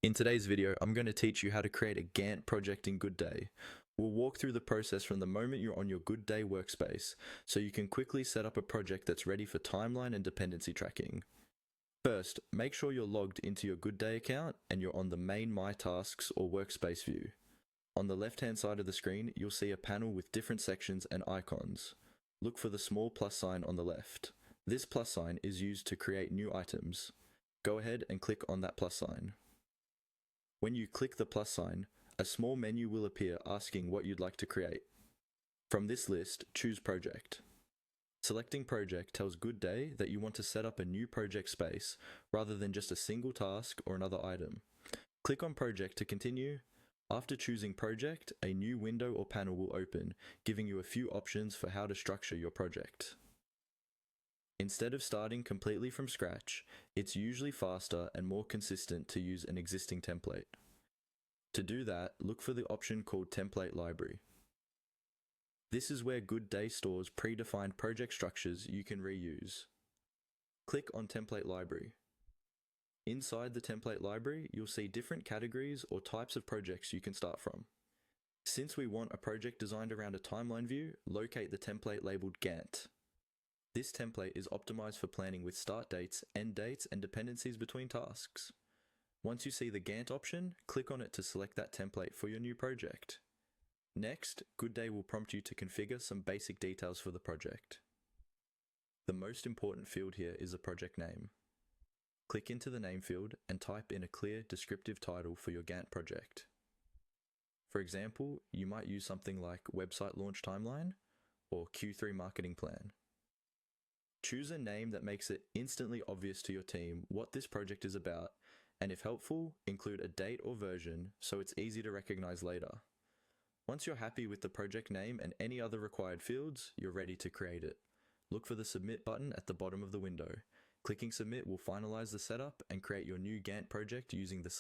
In today's video, I'm going to teach you how to create a Gantt project in Goodday. We'll walk through the process from the moment you're on your Goodday workspace, so you can quickly set up a project that's ready for timeline and dependency tracking. First, make sure you're logged into your Goodday account and you're on the main My Tasks or Workspace view. On the left-hand side of the screen, you'll see a panel with different sections and icons. Look for the small plus sign on the left. This plus sign is used to create new items. Go ahead and click on that plus sign. When you click the plus sign, a small menu will appear asking what you'd like to create. From this list, choose Project. Selecting Project tells Goodday that you want to set up a new project space rather than just a single task or another item. Click on Project to continue. After choosing Project, a new window or panel will open, giving you a few options for how to structure your project. Instead of starting completely from scratch, it's usually faster and more consistent to use an existing template. To do that, look for the option called Template Library. This is where Goodday stores predefined project structures you can reuse. Click on Template Library. Inside the Template Library, you'll see different categories or types of projects you can start from. Since we want a project designed around a timeline view, locate the template labeled Gantt. This template is optimized for planning with start dates, end dates, and dependencies between tasks. Once you see the Gantt option, click on it to select that template for your new project. Next, Goodday will prompt you to configure some basic details for the project. The most important field here is the project name. Click into the name field and type in a clear, descriptive title for your Gantt project. For example, you might use something like Website Launch Timeline or Q3 Marketing Plan. Choose a name that makes it instantly obvious to your team what this project is about, and if helpful, include a date or version so it's easy to recognize later. Once you're happy with the project name and any other required fields, you're ready to create it. Look for the Submit button at the bottom of the window. Clicking Submit will finalize the setup and create your new Gantt project using the